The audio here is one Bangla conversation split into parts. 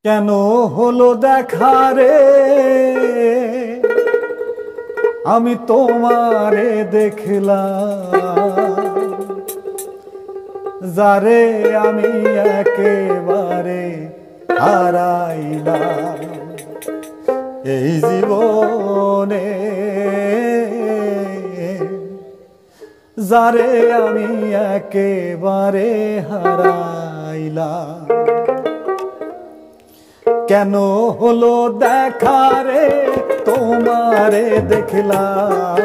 কেন হলো দেখা রে আমি তোমারে দেখলাম, যারে আমি একেবারে হারাইলাম এই জীবনে, যারে আমি একেবারে হারাইলাম। কেন হলো দেখা রে তোমারে দেখলাম,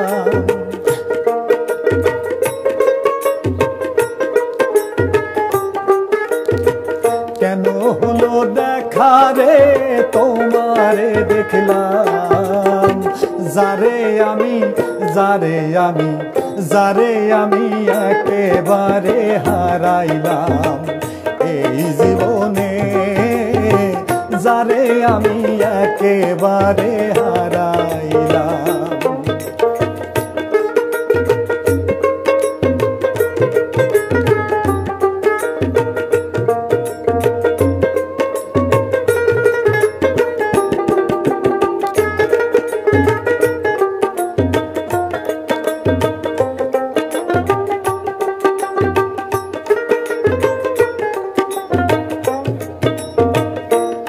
কেন হলো দেখা রে তোমারে দেখলাম, যারে আমি একেবারে হারাইলাম এই জীবনে, যারে আমি একেবারে হারাইলাম।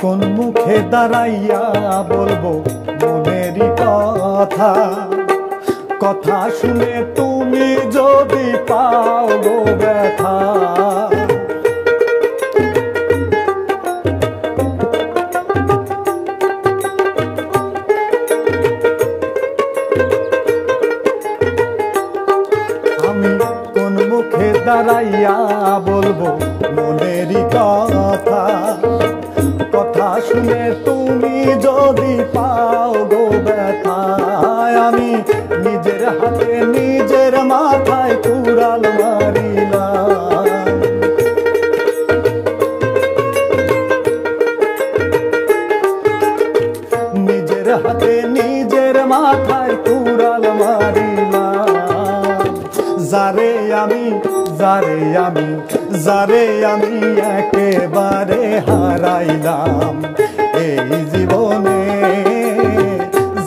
কোন মুখে দাঁড়াইয়া বলবো মনেরই কথা, কথা শুনে তুমি যদি পাও গো ব্যথা। আমি কোন মুখে দাঁড়াইয়া বলবো মনেরই কথা, কথা শুনে তুমি যদি পাও গো ব্যথা। আমি নিজের হাতে নিজের মাথায় কুড়াল মারিলাম, নিজের হাতে নিজের মাথায় কুড়াল মারিলাম, যারে আমি একেবারে হারাইলাম এই জীবনে,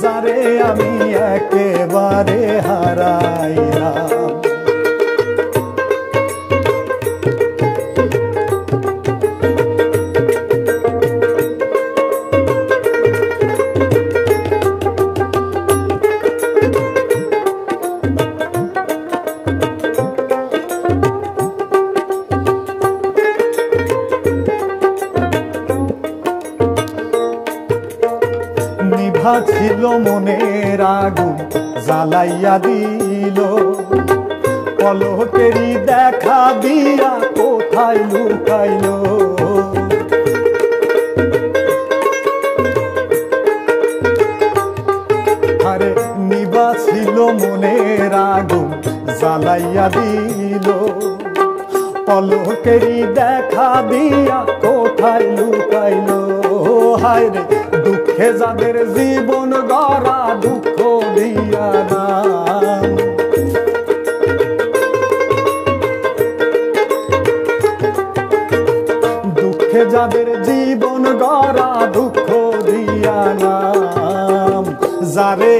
যারে আমি একেবারে হারাইলাম। নিভা ছিল মনের আগুন জ্বালাইয়া দিল, পলকেরই দেখা দিয়া কোথায় লুকাইল। আরে নিভা ছিল মনের আগুন জ্বালাইয়া দিল, পলকেরই দেখা দিয়া কোথায় লুকাইল। হায় রে দুঃখে যাদের জীবন গড়া দুঃখ দিয়া না, দুঃখে যাদের জীবন গড়া দুঃখ দিয়া নাম, যারে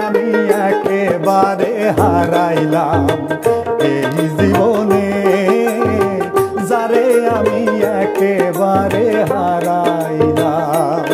আমি একেবারে হারাইলাম এই জীবনে, যারে আমি একেবারে হারাইলাম।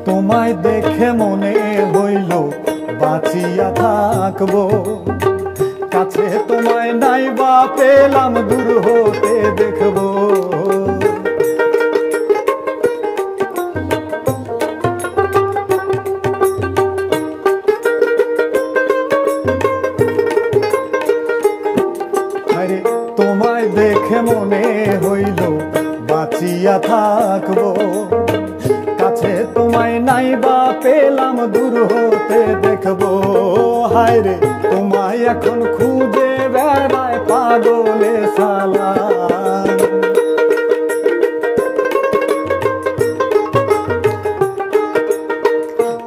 তোমায় দেখে মনে হইল বাঁচিয়া থাকবো, কাছে তোমায় নাই বা পেলাম দূর হতে দেখবো। আরে তোমায় দেখে মনে হইল বাঁচিয়া থাকবো, কাছে তোমায় তোমায় নাইবা পেলাম দূর হতে দেখবো, হায় রে তোমায় এখন খুঁজে বেড়ায় পাগলে সালাম।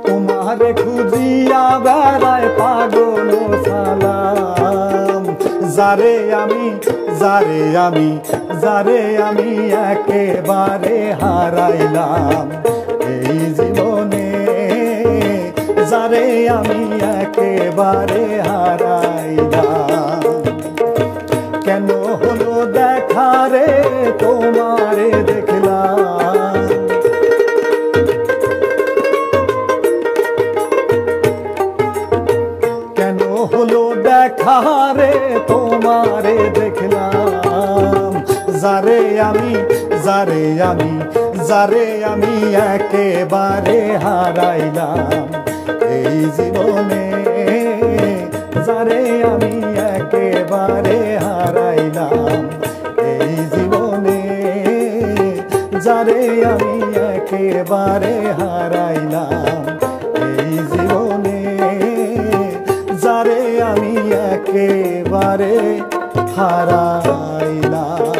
তোমারে খুঁজিয়া বেড়ায় পাগল সালাম। যারে আমি যারে আমি যারে আমি একেবারে হারাইলাম এই জীবনে, যারে আমি একেবারে হারাইলাম। কেন হলো দেখা রে তোমারে দেখলাম, কেন হলো দেখা রে তোমারে দেখলাম। যারে আমি যারে আমি যারে আমি একেবারে হারাইলাম এই জীবনে, যারে আমি একেবারে হারাইলাম এই জীবনে, যারে আমি একেবারে হারাইলাম এই জীবনে, যারে আমি একেবারে হারাইলাম।